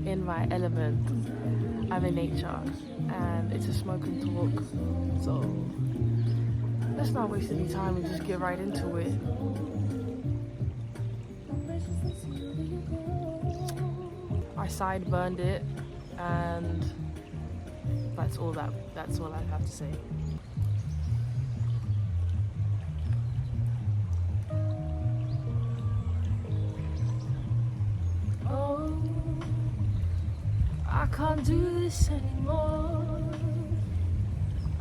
in my element. I'm in nature, and it's a smoke and talk. So let's not waste any time and just get right into it. I sideburned it, and that's all I have to say. Oh, I can't do this anymore.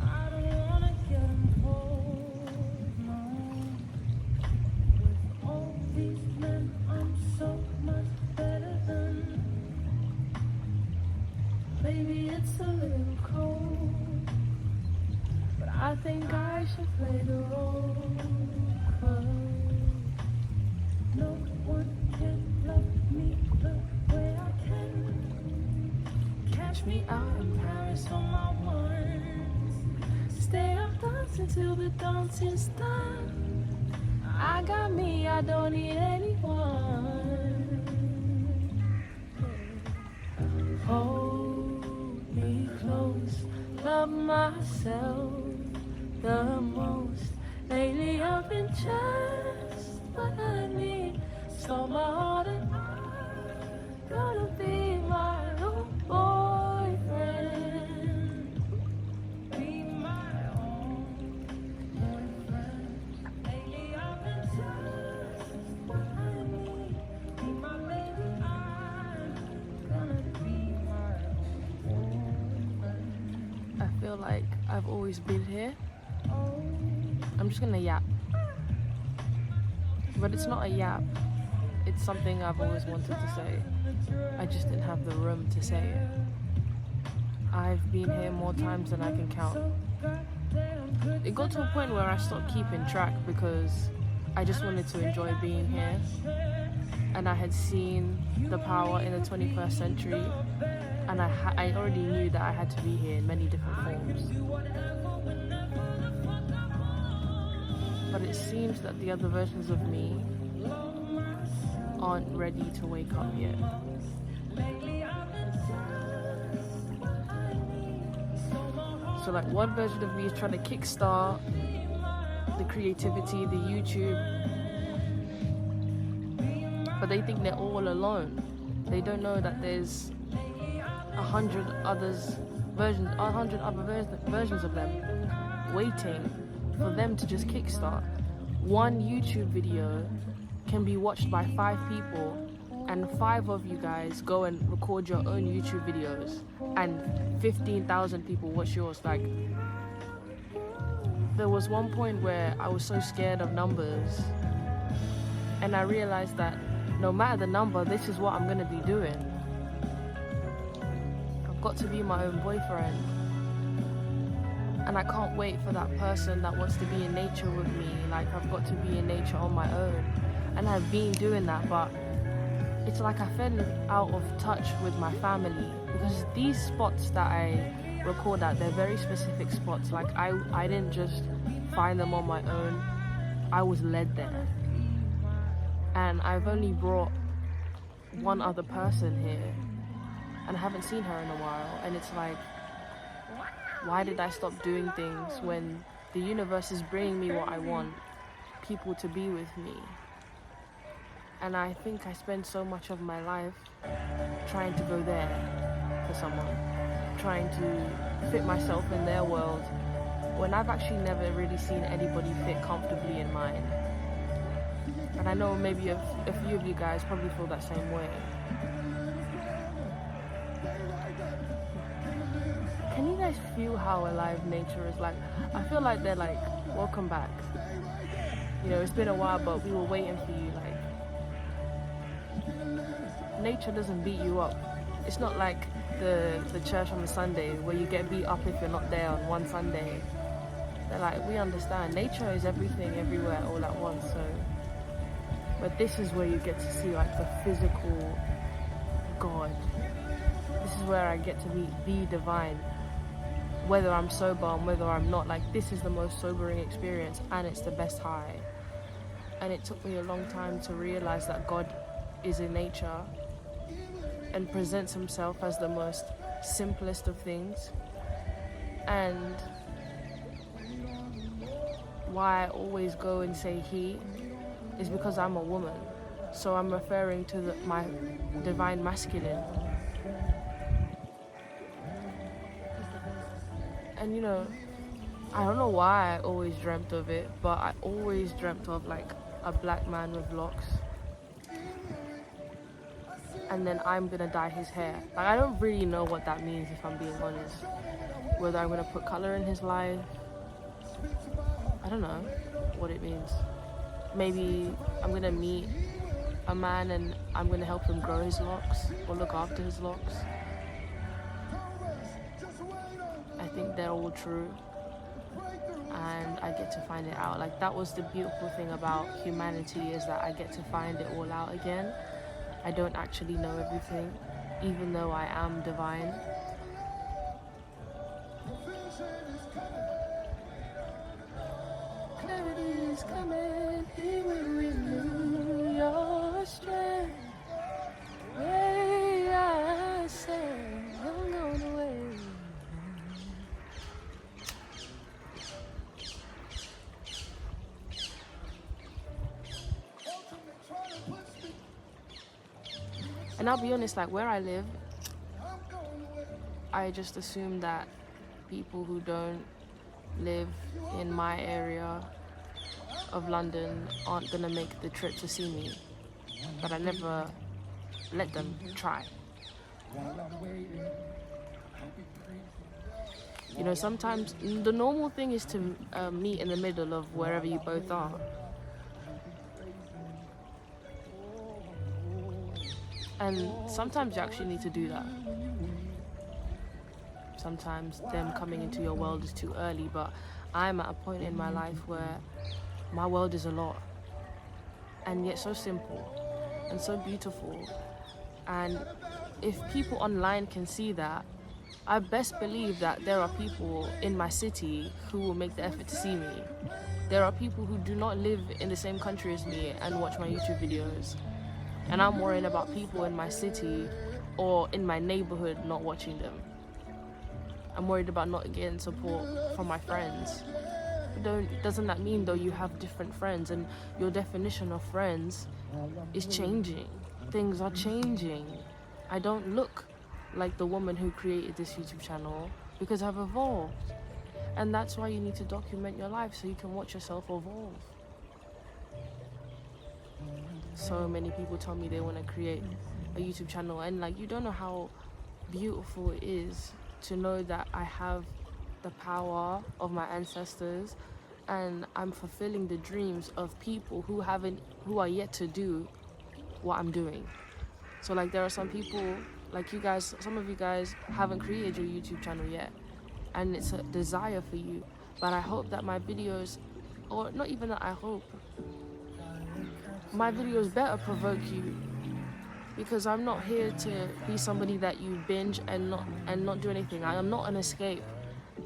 I don't wanna get involved, no. With all these men, I'm so much better than. Maybe it's a little cold, but I think I should play the role. 'Cause no one can love me the way I can. Catch me out in Paris on my ones. Stay up dancing till the dance is done. I got me, I don't need anyone. Hold me close, love myself the most. Lately I've been just what I need. So my heart and I'm gonna be my own boyfriend. Be my own boyfriend. Lately I've been just what I need. Be my baby, I'm gonna be my own boyfriend. I feel like I've always been here. I'm just gonna yap. But it's not a yap. It's something I've always wanted to say. I just didn't have the room to say it. I've been here more times than I can count. It got to a point where I stopped keeping track because I just wanted to enjoy being here. And I had seen the power in the 21st century, and I already knew that I had to be here in many different forms. But it seems that the other versions of me aren't ready to wake up yet. So like one version of me is trying to kickstart the creativity, the YouTube, but they think they're all alone. They don't know that there's 100 other versions of them waiting for them to just kickstart. One YouTube video can be watched by 5 people, and 5 of you guys go and record your own YouTube videos, and 15,000 people watch yours. Like, there was one point where I was so scared of numbers, and I realized that no matter the number, this is what I'm gonna be doing. I've got to be my own boyfriend. And I can't wait for that person that wants to be in nature with me. Like, I've got to be in nature on my own. And I've been doing that, but it's like I fell out of touch with my family. Because these spots that I record at, they're very specific spots. Like, I didn't just find them on my own. I was led there. And I've only brought one other person here. And I haven't seen her in a while. And it's like, why did I stop doing things when the universe is bringing me what I want? People to be with me. And I think I spend so much of my life trying to go there for someone, trying to fit myself in their world, when I've actually never really seen anybody fit comfortably in mine. And I know maybe a few of you guys probably feel that same way. Can you guys feel how alive nature is? Like, I feel like they're like, welcome back. You know, it's been a while, but we were waiting for you. Like, nature doesn't beat you up. It's not like the church on a Sunday where you get beat up if you're not there on one Sunday. They're like, we understand. Nature is everything, everywhere, all at once. So, but this is where you get to see like the physical God. This is where I get to meet the divine. Whether I'm sober and whether I'm not, like, this is the most sobering experience, and it's the best high. And it took me a long time to realize that God is in nature, and presents himself as the most simplest of things. And why I always go and say he is because I'm a woman. So I'm referring to my divine masculine. And you know, I don't know why I always dreamt of it, but I always dreamt of like a black man with locks. And then I'm gonna dye his hair. Like, I don't really know what that means, if I'm being honest. Whether I'm gonna put color in his life, I don't know what it means. Maybe I'm gonna meet a man and I'm gonna help him grow his locks or look after his locks. I think they're all true, and I get to find it out. Like, that was the beautiful thing about humanity, is that I get to find it all out again. I don't actually know everything, even though I am divine. Clarity is coming, he will renew your strength. Way I say, I'm going away. And I'll be honest, like, where I live, I just assume that people who don't live in my area of London aren't gonna make the trip to see me. But I never let them try. You know, sometimes the normal thing is to meet in the middle of wherever you both are. And sometimes you actually need to do that. Sometimes them coming into your world is too early, but I'm at a point in my life where my world is a lot, and yet so simple and so beautiful. And if people online can see that, I best believe that there are people in my city who will make the effort to see me. There are people who do not live in the same country as me and watch my YouTube videos. And I'm worried about people in my city or in my neighborhood not watching them. I'm worried about not getting support from my friends. Doesn't that mean, though, you have different friends and your definition of friends is changing? Things are changing. I don't look like the woman who created this YouTube channel because I've evolved. And that's why you need to document your life, so you can watch yourself evolve. So many people tell me they want to create a YouTube channel, and like, you don't know how beautiful it is to know that I have the power of my ancestors, and I'm fulfilling the dreams of people who are yet to do what I'm doing. So like, there are some people like you guys, some of you guys haven't created your YouTube channel yet, and it's a desire for you. But I hope that my videos, or not even that I hope, my videos better provoke you, because I'm not here to be somebody that you binge and not do anything. I am not an escape.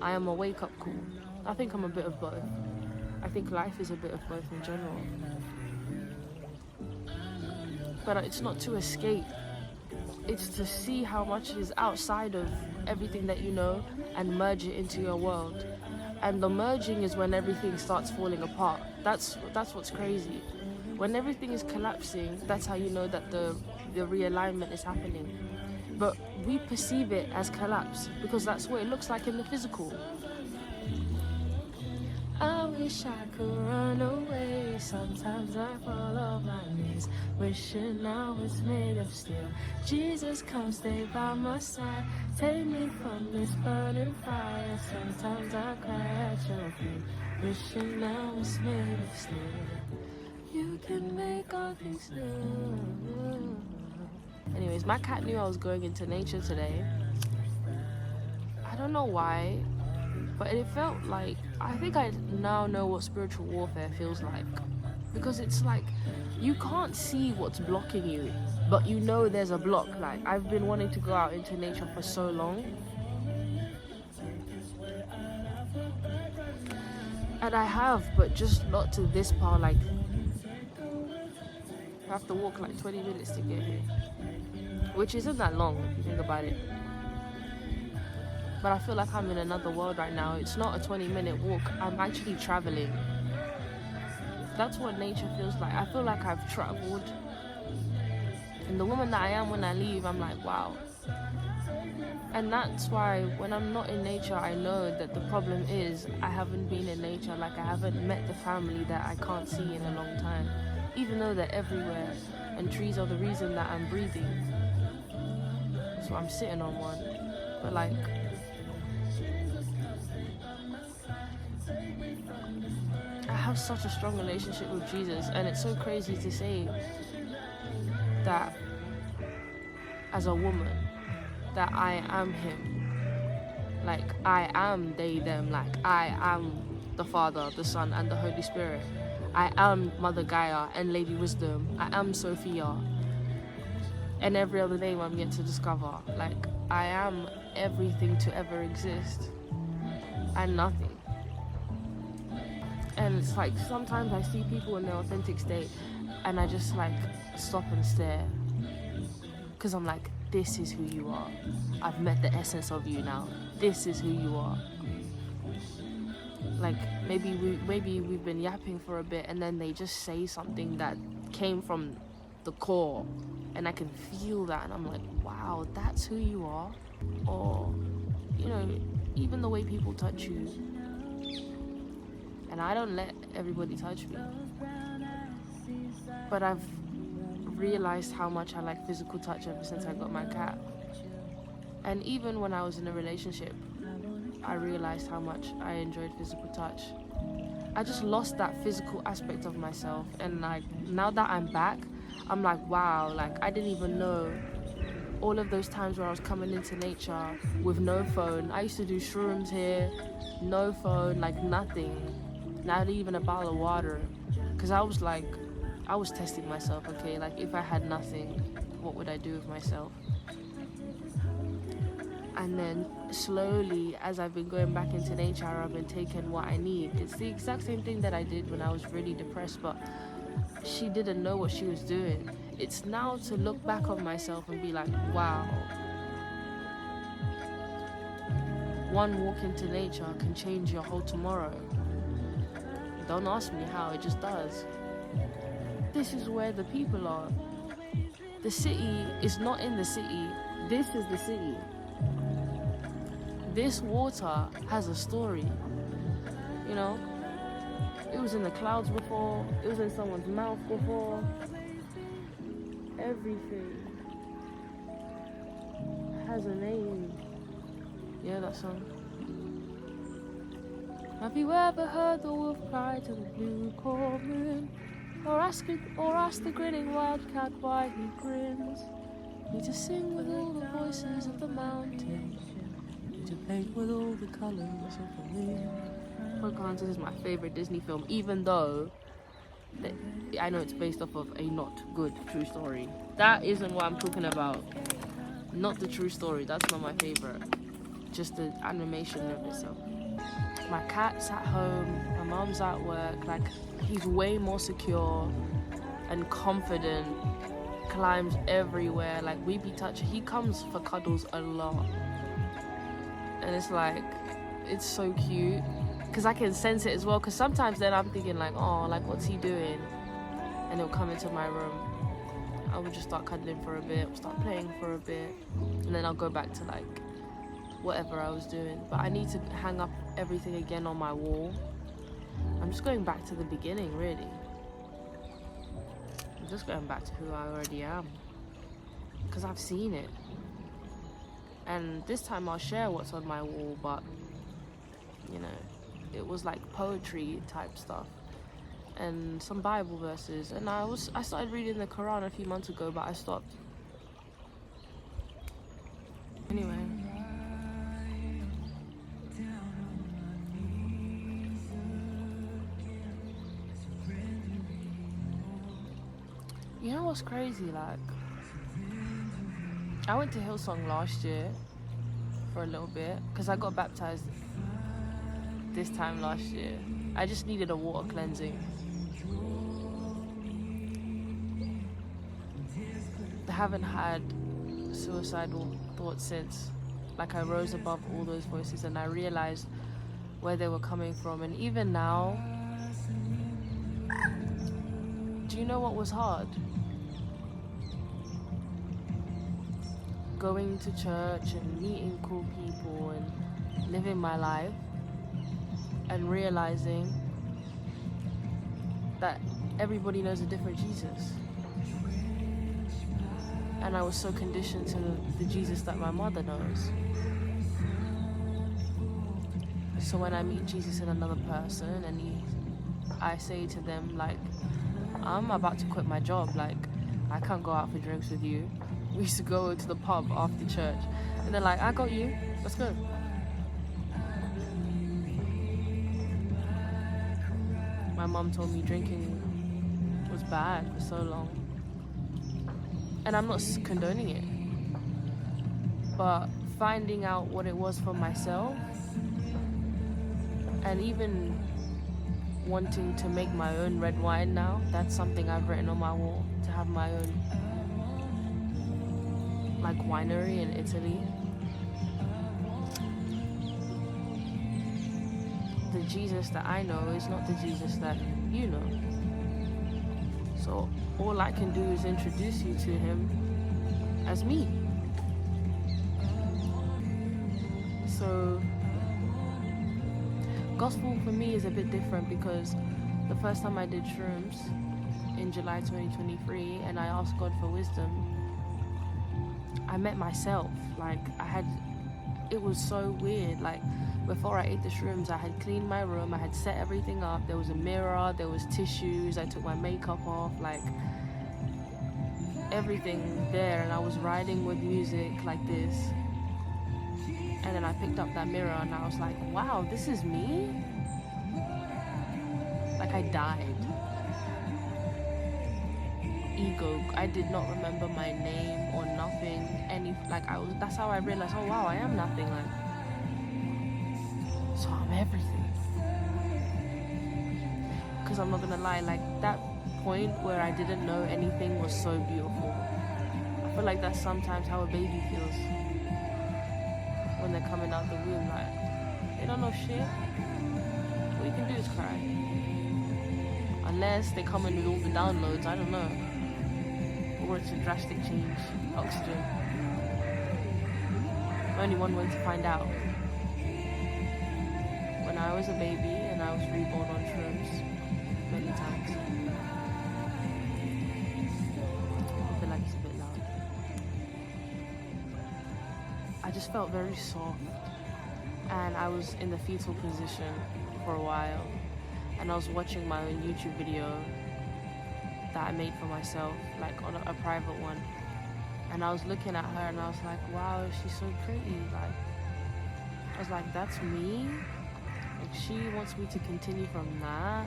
I am a wake-up call. I think I'm a bit of both. I think life is a bit of both in general. But it's not to escape. It's to see how much is outside of everything that you know and merge it into your world. And the merging is when everything starts falling apart. That's what's crazy. When everything is collapsing, that's how you know that the realignment is happening. But we perceive it as collapse because that's what it looks like in the physical. I wish I could run away. Sometimes I fall on my knees, wishing I was made of steel. Jesus, come stay by my side, take me from this burning fire. Sometimes I cry at your feet, wishing I was made of steel. You can make all things new. Anyways, my cat knew I was going into nature today. I don't know why, but it felt like, I think I now know what spiritual warfare feels like. Because it's like, you can't see what's blocking you, but you know there's a block. Like, I've been wanting to go out into nature for so long. And I have, but just not to this part. Like, I have to walk like 20 minutes to get here. which isn't that long if you think about it. But I feel like I'm in another world right now. It's not a 20-minute walk. I'm actually traveling. That's what nature feels like. I feel like I've traveled. And the woman that I am when I leave, I'm like, wow. And that's why when I'm not in nature, I know that the problem is I haven't been in nature. Like, I haven't met the family that I can't see in a long time. Even though they're everywhere. And trees are the reason that I'm breathing. So I'm sitting on one. But like, I have such a strong relationship with Jesus, and it's so crazy to say that as a woman, that I am him. Like, I am they, them. Like, I am the Father, the Son, and the Holy Spirit. I am Mother Gaia and Lady Wisdom. I am Sophia. And every other name I'm yet to discover. Like, I am everything to ever exist. And nothing. And it's like, sometimes I see people in their authentic state and I just like stop and stare. Because I'm like, this is who you are. I've met the essence of you now. This is who you are. Like, maybe we've been yapping for a bit and then they just say something that came from the core. And I can feel that and I'm like, wow, that's who you are. Or, you know, even the way people touch you. And I don't let everybody touch me. But I've realized how much I like physical touch ever since I got my cat. And even when I was in a relationship, I realized how much I enjoyed physical touch. I just lost that physical aspect of myself. And like, now that I'm back, I'm like, wow, like I didn't even know all of those times where I was coming into nature with no phone. I used to do shrooms here, no phone, like nothing. Not even a bottle of water. Because I was like, I was testing myself, okay? Like, if I had nothing, what would I do with myself? And then slowly, as I've been going back into nature, I've been taking what I need. It's the exact same thing that I did when I was really depressed, but she didn't know what she was doing. It's now to look back on myself and be like, wow. One walk into nature can change your whole tomorrow. Don't ask me how, it just does. This is where the people are. The city is not in the city. This is the city. This water has a story. You know? It was in the clouds before. It was in someone's mouth before. Everything has a name. Yeah, that song. Have you ever heard the wolf cry to the blue cormorant? Or ask the grinning wildcat why he grins? Need to sing with all the voices of the mountain. Need to paint with all the colors of the wind. Pocahontas is my favorite Disney film, even though I know it's based off of a not good true story. That isn't what I'm talking about. Not the true story, that's not my favorite. Just the animation of itself. My cat's at home, my mom's at work, like he's way more secure and confident, climbs everywhere, like we be touching, he comes for cuddles a lot. And it's like, it's so cute, because I can sense it as well, because sometimes then I'm thinking like, oh, like what's he doing? And he'll come into my room, I would just start cuddling for a bit, start playing for a bit, and then I'll go back to like, whatever I was doing. But I need to hang up everything again on my wall. I'm just going back to the beginning, really. I'm just going back to who I already am, because I've seen it. And this time I'll share what's on my wall, but you know, it was like poetry type stuff and some Bible verses. And I started reading the Quran a few months ago, but I stopped. Anyway. You know what's crazy, like, I went to Hillsong last year for a little bit, because I got baptized this time last year. I just needed a water cleansing. I haven't had suicidal thoughts since. Like, I rose above all those voices and I realized where they were coming from. And even now, do you know what was hard? Going to church and meeting cool people and living my life and realizing that everybody knows a different Jesus. And I was so conditioned to the Jesus that my mother knows. So when I meet Jesus in another person and I say to them, like, I'm about to quit my job, like, I can't go out for drinks with you. We used to go to the pub after church. And they're like, I got you, let's go. My mom told me drinking was bad for so long. And I'm not condoning it. But finding out what it was for myself, and even wanting to make my own red wine now, that's something I've written on my wall, to have my own, like, winery in Italy. The Jesus that I know is not the Jesus that you know. So all I can do is introduce you to him as me. So gospel for me is a bit different because the first time I did shrooms in July 2023 and I asked God for wisdom, I met myself. Like, it was so weird. Like, before I ate the shrooms, I had cleaned my room, I had set everything up, there was a mirror, there was tissues, I took my makeup off, like, everything there, and I was riding with music like this. And then I picked up that mirror and I was like, wow, this is me? Like, I died. Ego. I did not remember my name or nothing. That's how I realized, oh wow, I am nothing. Like, so I'm everything. Because I'm not gonna lie, like, that point where I didn't know anything was so beautiful. I feel like that's sometimes how a baby feels when they're coming out the womb. Like, they don't know shit. All you can do is cry. Unless they come in with all the downloads, I don't know. Or it's a drastic change. Oxygen. Only one way to find out. When I was a baby and I was reborn on shrooms many times. I feel like it's a bit loud. I just felt very soft, and I was in the fetal position for a while, and I was watching my own YouTube video that I made for myself, like on a private one, and I was looking at her and I was like, wow, she's so pretty. Like, I was like, that's me? Like, she wants me to continue from that?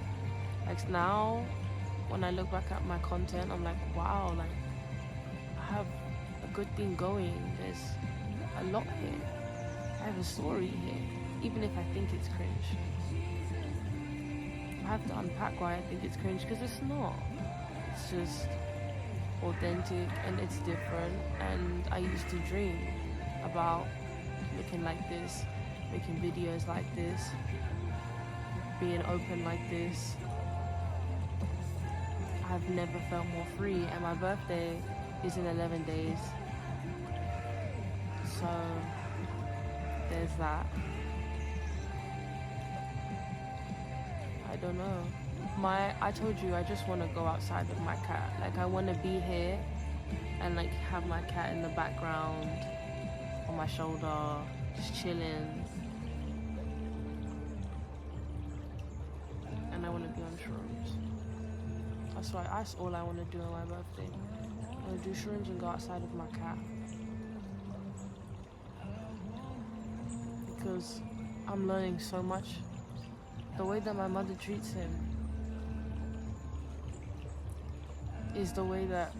Like, now when I look back at my content, I'm like, wow, like, I have a good thing going. There's a lot here. I have a story here, even if I think it's cringe. I have to unpack why I think it's cringe, because it's not. It's just authentic and it's different, and I used to dream about looking like this, making videos like this, being open like this. I've never felt more free, and my birthday is in 11 days. So there's that. I don't know. I told you I just want to go outside with my cat. Like, I want to be here and like have my cat in the background on my shoulder, just chilling. And I want to be on shrooms. That's all I want to do on my birthday. I want to do shrooms and go outside with my cat. Because I'm learning so much. The way that my mother treats him is the way that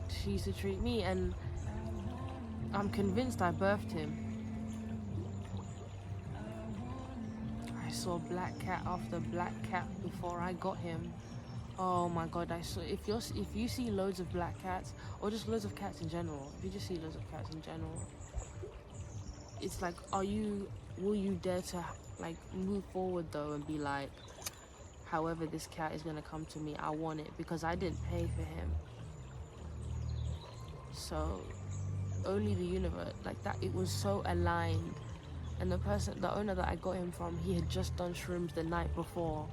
she used to treat me, and I'm convinced I birthed him. I saw black cat after black cat before I got him. Oh my god, I saw, if you see loads of black cats, or just loads of cats in general, if you just see loads of cats in general, it's like, will you dare to like move forward though and be like, however this cat is gonna come to me, I want it, because I didn't pay for him. So only the universe, like that, it was so aligned. And the owner that I got him from, he had just done shrooms the night before.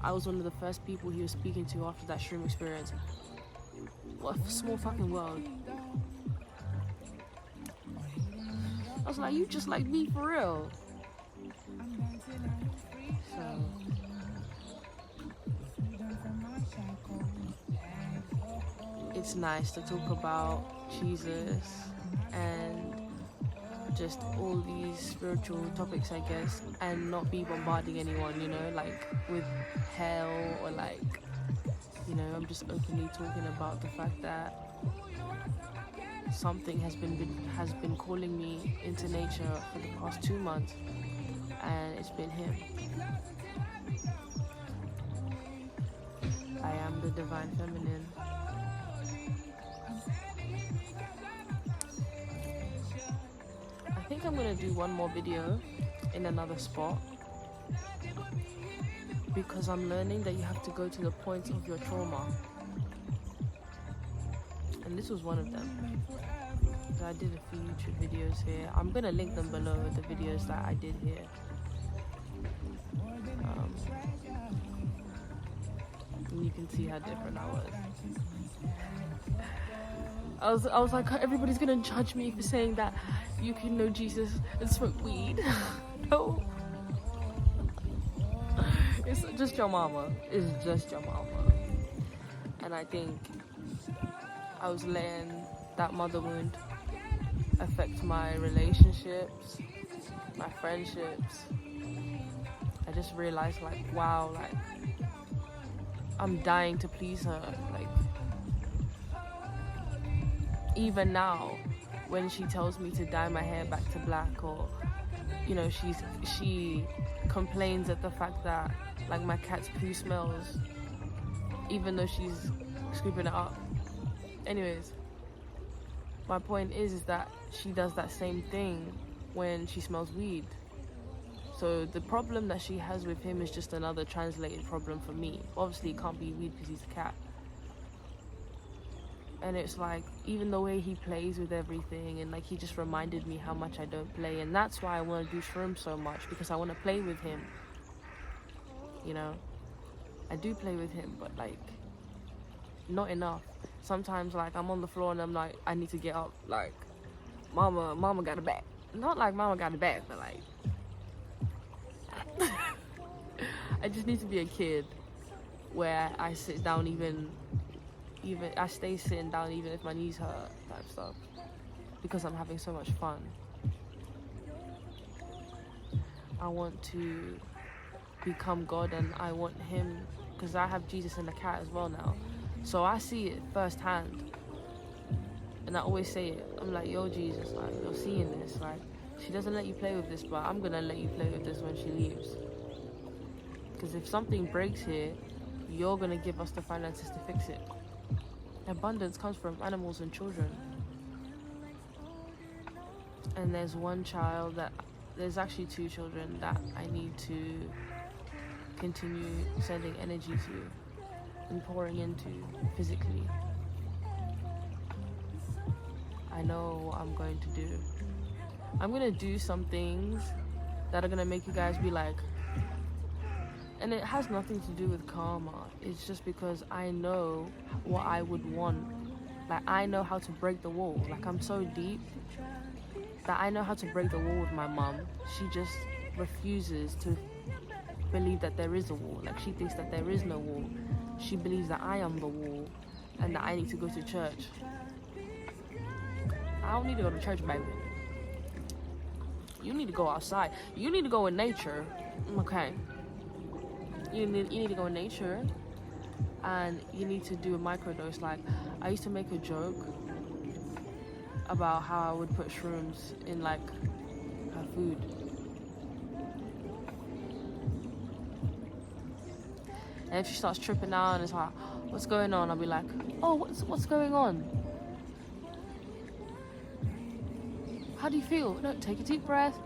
I was one of the first people he was speaking to after that shroom experience. What a small fucking world. I was like, you just like me for real. So it's nice to talk about Jesus and just all these spiritual topics, I guess, and not be bombarding anyone, you know, like with hell, or like, you know, I'm just openly talking about the fact that something has been calling me into nature for the past 2 months, and it's been him. I am the divine feminine. I think I'm gonna do one more video in another spot, because I'm learning that you have to go to the point of your trauma, and this was one of them. I did a few YouTube videos here. I'm gonna link them below, the videos that I did here. And you can see how different I was. I was like, everybody's gonna judge me for saying that you can know Jesus and smoke weed. No. It's just your mama. It's just your mama. And I think I was letting that mother wound affect my relationships, my friendships. I just realized, like, wow, like, I'm dying to please her. Like, even now, when she tells me to dye my hair back to black, or, you know, she complains at the fact that, like, my cat's poo smells, even though she's scooping it up. Anyways, my point is that she does that same thing when she smells weed. So the problem that she has with him is just another translated problem for me. Obviously it can't be weed because he's a cat. And it's like, even the way he plays with everything, and like, he just reminded me how much I don't play, and that's why I want to do shrooms so much, because I want to play with him, you know. I do play with him, but like, not enough. Sometimes, like, I'm on the floor and I'm like, I need to get up, like, mama got a back. Not like mama got a back, but like, I just need to be a kid where I sit down, even I stay sitting down even if my knees hurt, type stuff, because I'm having so much fun. I want to become God, and I want him, because I have Jesus and the cat as well now, so I see it firsthand. And I always say it, I'm like, yo, Jesus, like, you're seeing this, like, she doesn't let you play with this, but I'm gonna let you play with this when she leaves. Because if something breaks here, you're gonna give us the finances to fix it. Abundance comes from animals and children. And there's there's actually 2 children that I need to continue sending energy to and pouring into physically. I know what I'm going to do. I'm gonna do some things that are gonna make you guys be like, and it has nothing to do with karma. It's just because I know what I would want. Like, I know how to break the wall. Like, I'm so deep that I know how to break the wall with my mum. She just refuses to believe that there is a wall. Like, she thinks that there is no wall. She believes that I am the wall and that I need to go to church. I don't need to go to church, baby. You need to go outside. You need to go in nature. Okay. You need to go in nature, and you need to do a microdose. Like, I used to make a joke about how I would put shrooms in, like, her food. And if she starts tripping out and it's like, what's going on? I'll be like, oh, what's going on? How do you feel? No, take a deep breath.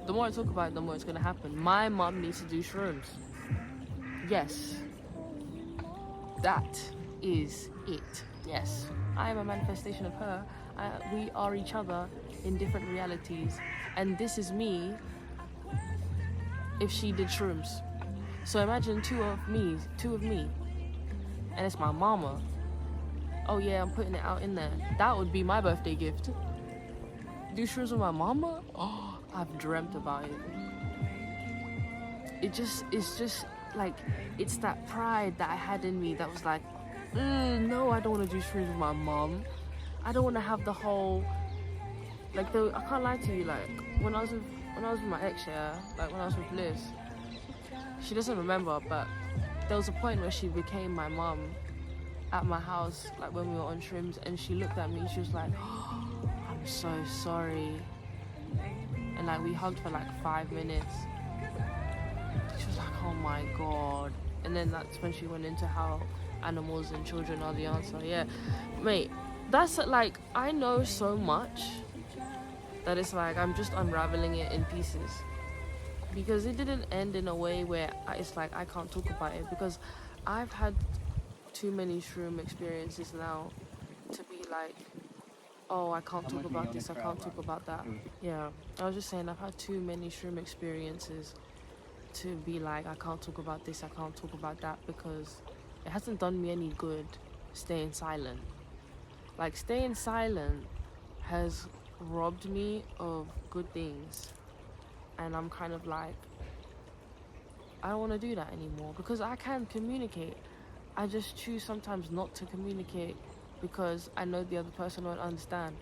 The more I talk about it, the more it's gonna happen. My mom needs to do shrooms. Yes. That is it. Yes. I am a manifestation of her. We are each other in different realities. And this is me if she did shrooms. So imagine two of me. And it's my mama. Oh yeah, I'm putting it out in there. That would be my birthday gift. Do shrooms with my mama? Oh, I've dreamt about it. It's just like, it's that pride that I had in me that was like, no, I don't want to do shrooms with my mom. I don't want to have the whole, like, I can't lie to you, like, when I was with my ex, yeah, like when I was with Liz, she doesn't remember, but there was a point where she became my mom at my house, like when we were on shrooms, and she looked at me and she was like, oh, I'm so sorry. And like we hugged for like 5 minutes. She was like, oh my god. And then that's when she went into how animals and children are the answer. Yeah, mate, that's like, I know so much that it's like I'm just unraveling it in pieces, because it didn't end in a way where it's like I can't talk about it, because I've had too many shroom experiences now to be like, oh, I can't talk about this, I can't talk about that. Yeah, I was just saying, I've had too many shroom experiences to be like, I can't talk about this, I can't talk about that, because it hasn't done me any good staying silent. Like, staying silent has robbed me of good things, and I'm kind of like, I don't want to do that anymore, because I can communicate. I just choose sometimes not to communicate because I know the other person won't understand.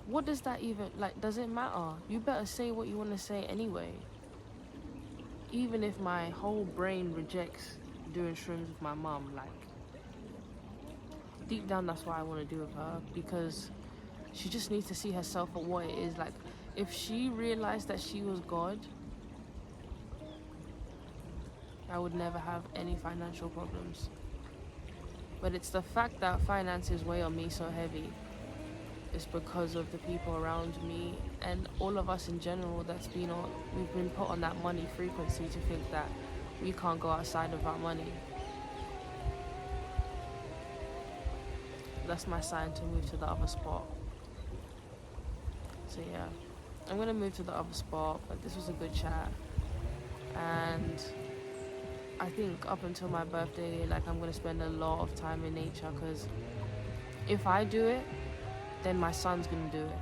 What does that even, like, does it matter? You better say what you want to say anyway. Even if my whole brain rejects doing shrooms with my mom, like, deep down that's what I want to do with her, because she just needs to see herself for what it is. Like, if she realized that she was God, I would never have any financial problems. But it's the fact that finances weigh on me so heavy. It's because of the people around me and all of us in general we've been put on that money frequency to think that we can't go outside of our money. That's my sign to move to the other spot. So yeah, I'm gonna move to the other spot, but this was a good chat. And I think up until my birthday, like, I'm gonna spend a lot of time in nature, because if I do it, then my son's gonna do it.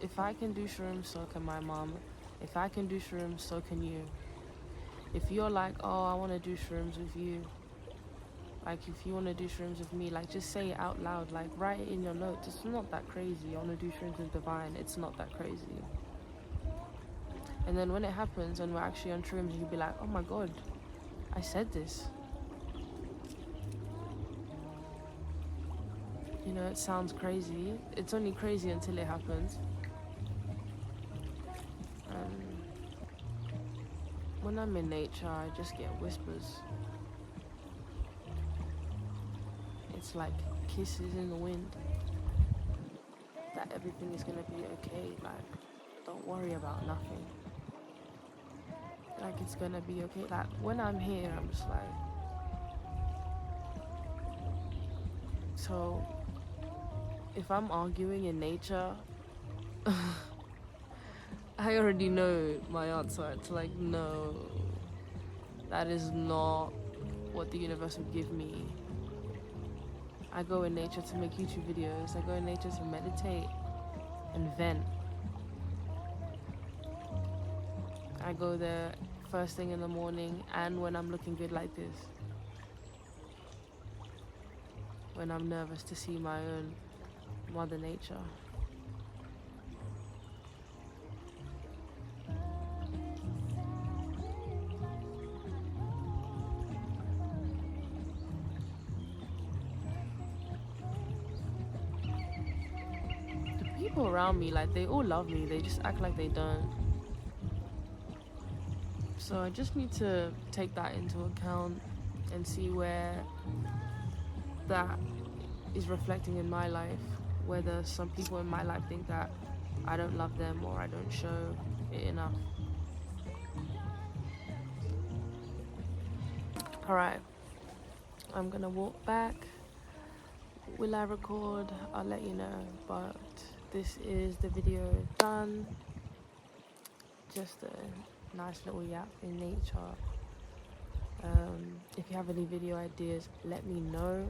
If I can do shrooms, so can my mom. If I can do shrooms, so can you. If you're like, oh, I want to do shrooms with you, like, if you want to do shrooms with me, like, just say it out loud, like, write it in your notes. It's not that crazy. I want to do shrooms with Divine. It's not that crazy. And then when it happens and we're actually on shrooms, you'll be like, oh my god, I said this. You know, it sounds crazy. It's only crazy until it happens. When I'm in nature, I just get whispers. It's like kisses in the wind. That everything is gonna be okay. Like, don't worry about nothing. Like, it's gonna be okay. Like, when I'm here, I'm just like, so if I'm arguing in nature, I already know my answer. It's like, no, that is not what the universe would give me. I go in nature to make YouTube videos. I go in nature to meditate and vent. I go there first thing in the morning and when I'm looking good like this. When I'm nervous to see my own Mother Nature. people around me, like, they all love me, they just act like they don't. So I just need to take that into account and see where that is reflecting in my life, whether some people in my life think that I don't love them or I don't show it enough. Alright, I'm gonna walk back. Will I record? I'll let you know, but this is the video done. Just a nice little yap in nature. If you have any video ideas, let me know,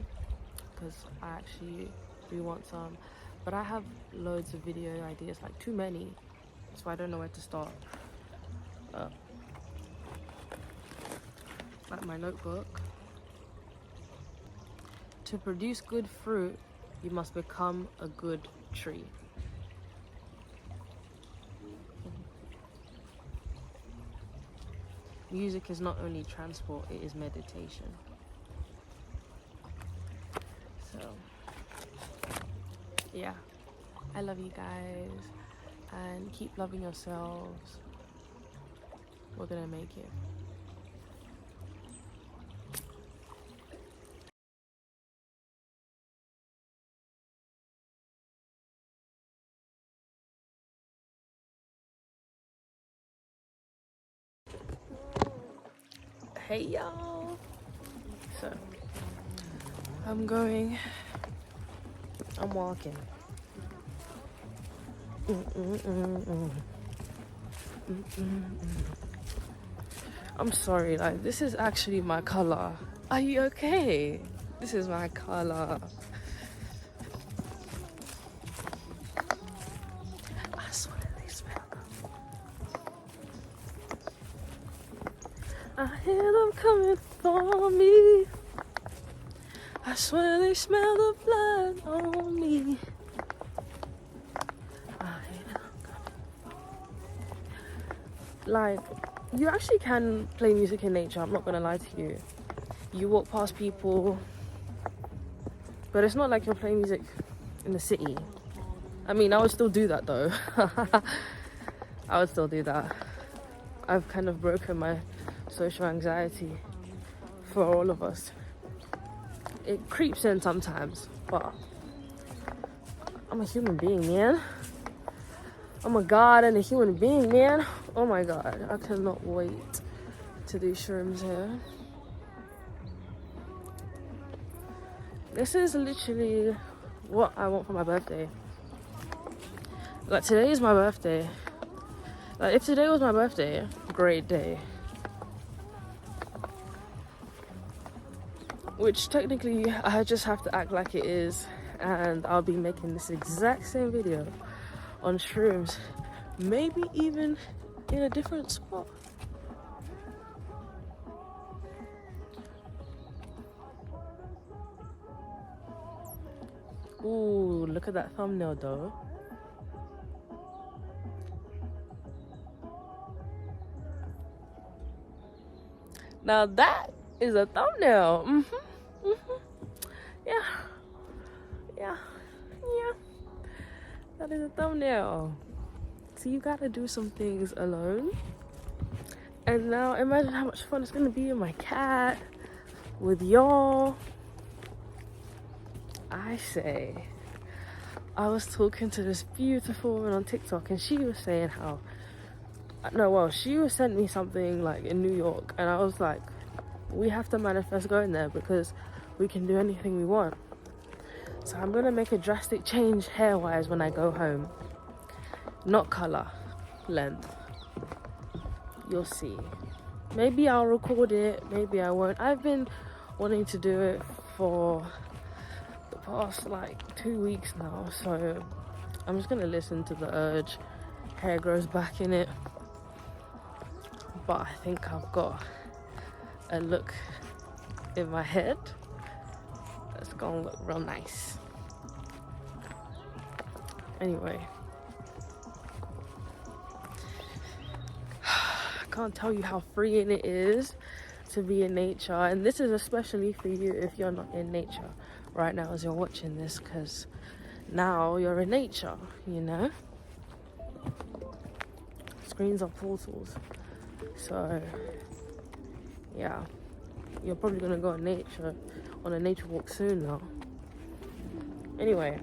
because I actually do want some, but I have loads of video ideas, like too many, so I don't know where to start. Like my notebook. To produce good fruit, you must become a good tree. Music is not only transport, it is meditation. So, yeah, I love you guys, and keep loving yourselves. We're gonna make it. Hey y'all, so I'm walking. I'm sorry, like, this is actually my color. Are you okay? This is my color. I swear they smell them. I hear them coming for me. I swear they smell the blood on me. I hear them coming. Like, you actually can play music in nature, I'm not gonna lie to you. You walk past people, but it's not like you're playing music in the city. I mean, I would still do that though. I would still do that. I've kind of broken my social anxiety for all of us. It creeps in sometimes, but I'm a human being, man. I'm a god and a human being, man. Oh my god, I cannot wait to do shrooms here. This is literally what I want for my birthday. Like, today is my birthday. Like, if today was my birthday, great day. Which technically I just have to act like it is, and I'll be making this exact same video on shrooms, maybe even in a different spot. Ooh, look at that thumbnail though. Now that is a thumbnail. Yeah. That is a thumbnail. So you gotta do some things alone. And now imagine how much fun it's gonna be with my cat, with y'all. I say, I was talking to this beautiful woman on TikTok, and she was saying how, she was sent me something like in New York, and I was like, we have to manifest going there because we can do anything we want. So I'm gonna make a drastic change hair-wise when I go home. Not color, length. You'll see. Maybe I'll record it, maybe I won't. I've been wanting to do it for the past like 2 weeks now, so I'm just gonna listen to the urge. Hair grows back in it. But I think I've got a look in my head that's gonna look real nice. Anyway, I can't tell you how freeing it is to be in nature, and this is especially for you if you're not in nature right now as you're watching this, because now you're in nature, you know? Screens are portals. So, yeah. You're probably gonna go on a nature walk soon now. Anyway,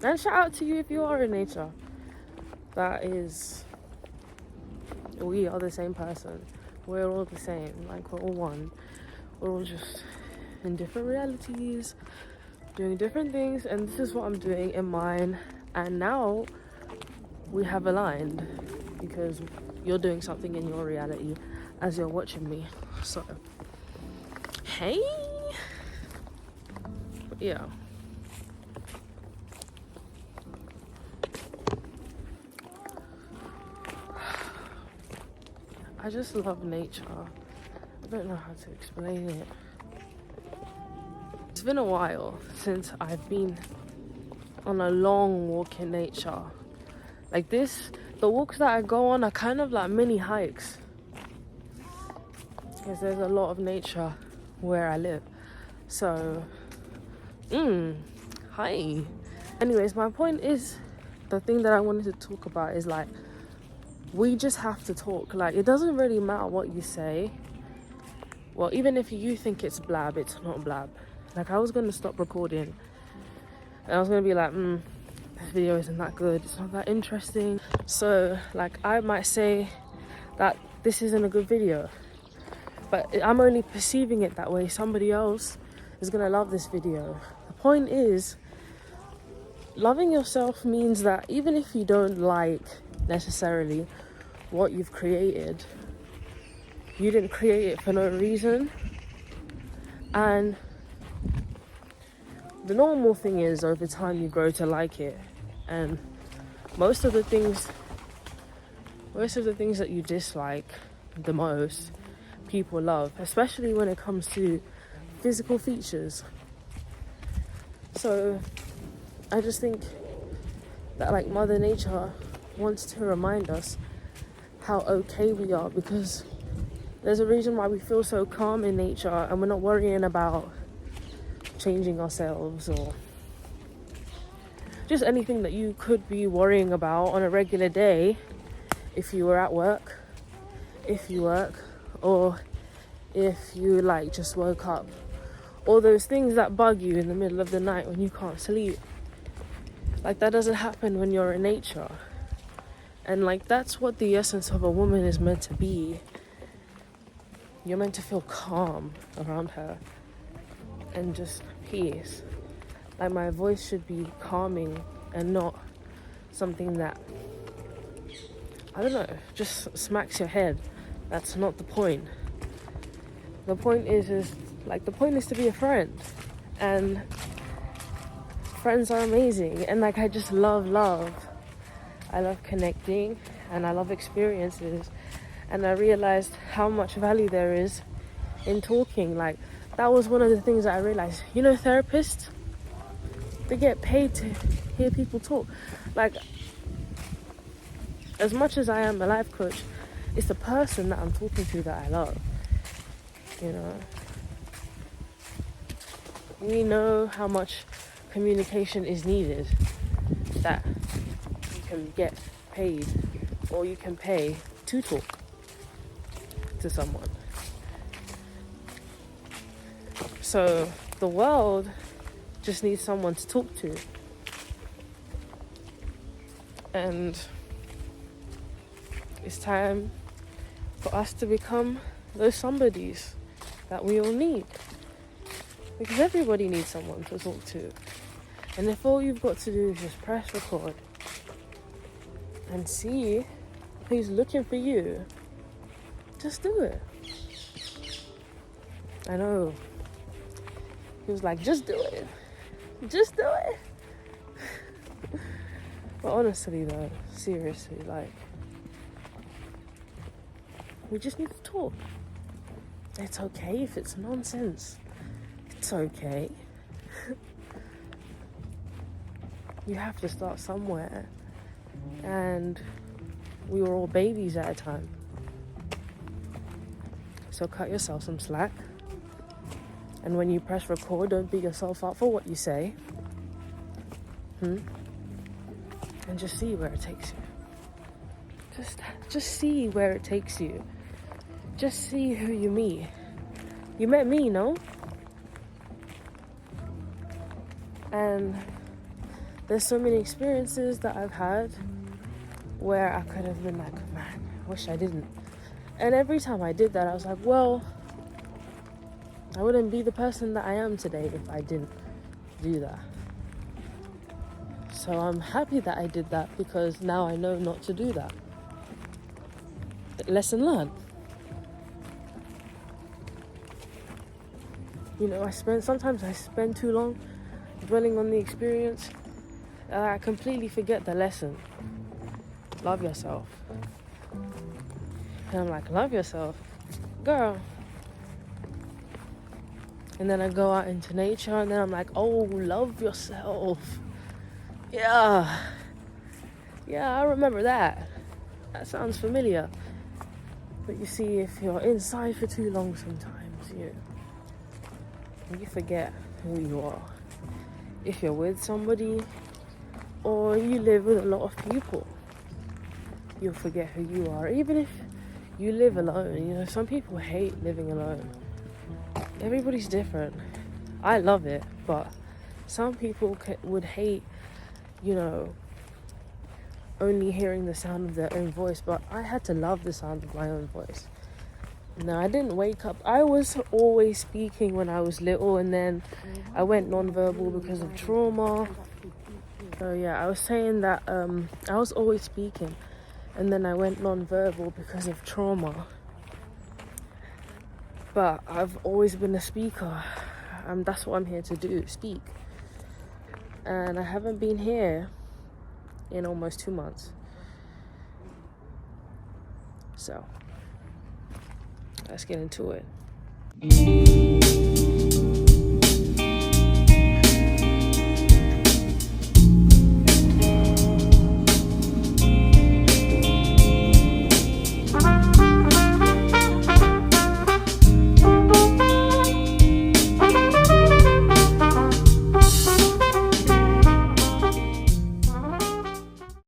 and shout out to you if you are in nature. We are the same person. We're all the same. Like, we're all one. We're all just in different realities, doing different things, and this is what I'm doing in mine. And now we have aligned because you're doing something in your reality as you're watching me. So, hey, yeah. I just love nature. I don't know how to explain it. It's been a while since I've been on a long walk in nature. Like this, the walks that I go on are kind of like mini hikes. Because there's a lot of nature where I live. So, hi. Anyways, my point is, the thing that I wanted to talk about is like, we just have to talk. Like, it doesn't really matter what you say. Well, even if you think it's blab, it's not blab. Like, I was going to stop recording. And I was going to be like, this video isn't that good. It's not that interesting. So, like, I might say that this isn't a good video. But I'm only perceiving it that way. Somebody else is going to love this video. The point is, loving yourself means that even if you don't like necessarily what you've created, you didn't create it for no reason. And the normal thing is, over time you grow to like it. And most of the things that you dislike the most, people love, especially when it comes to physical features. So I just think that, like, Mother Nature wants to remind us how okay we are, because there's a reason why we feel so calm in nature and we're not worrying about changing ourselves or just anything that you could be worrying about on a regular day if you were at work, if you work, or if you like just woke up. All those things that bug you in the middle of the night when you can't sleep. Like, that doesn't happen when you're in nature. And like, that's what the essence of a woman is meant to be. You're meant to feel calm around her and just peace. Like, my voice should be calming and not something that, I don't know, just smacks your head. That's not the point. The point is to be a friend. And friends are amazing. And like, I just love. I love connecting and I love experiences. And I realized how much value there is in talking. Like, that was one of the things that I realized. You know, therapists, they get paid to hear people talk. Like, as much as I am a life coach, it's the person that I'm talking to that I love. You know, we know how much communication is needed, that you can get paid or you can pay to talk to someone. So the world just needs someone to talk to. And it's time for us to become those somebodies that we all need. Because everybody needs someone to talk to. And if all you've got to do is just press record and see who's looking for you, just do it. I know. He was like, just do it. Just do it. But honestly though, seriously, like, we just need to talk. It's okay if it's nonsense. It's okay. You have to start somewhere. And we were all babies at a time. So cut yourself some slack. And when you press record, don't beat yourself up for what you say. And just see where it takes you. Just see where it takes you. Just see who you meet. You met me, no? And there's so many experiences that I've had where I could have been like, man, I wish I didn't. And every time I did that, I was like, well, I wouldn't be the person that I am today if I didn't do that. So I'm happy that I did that, because now I know not to do that. Lesson learned. You know, sometimes I spend too long dwelling on the experience. I completely forget the lesson. Love yourself. And I'm like, love yourself? Girl. And then I go out into nature, and then I'm like, oh, love yourself. Yeah, I remember that. That sounds familiar. But you see, if you're inside for too long, sometimes you forget who you are. If you're with somebody, or you live with a lot of people, you'll forget who you are. Even if you live alone, you know, some people hate living alone. Everybody's different. I love it, but some people would hate, you know, only hearing the sound of their own voice. But I had to love the sound of my own voice. No, I didn't wake up. I was always speaking when I was little, and then I went non-verbal because of trauma. So yeah, I was saying that I was always speaking, and then I went non-verbal because of trauma. But I've always been a speaker. That's what I'm here to do, speak. And I haven't been here in almost 2 months. So let's get into it.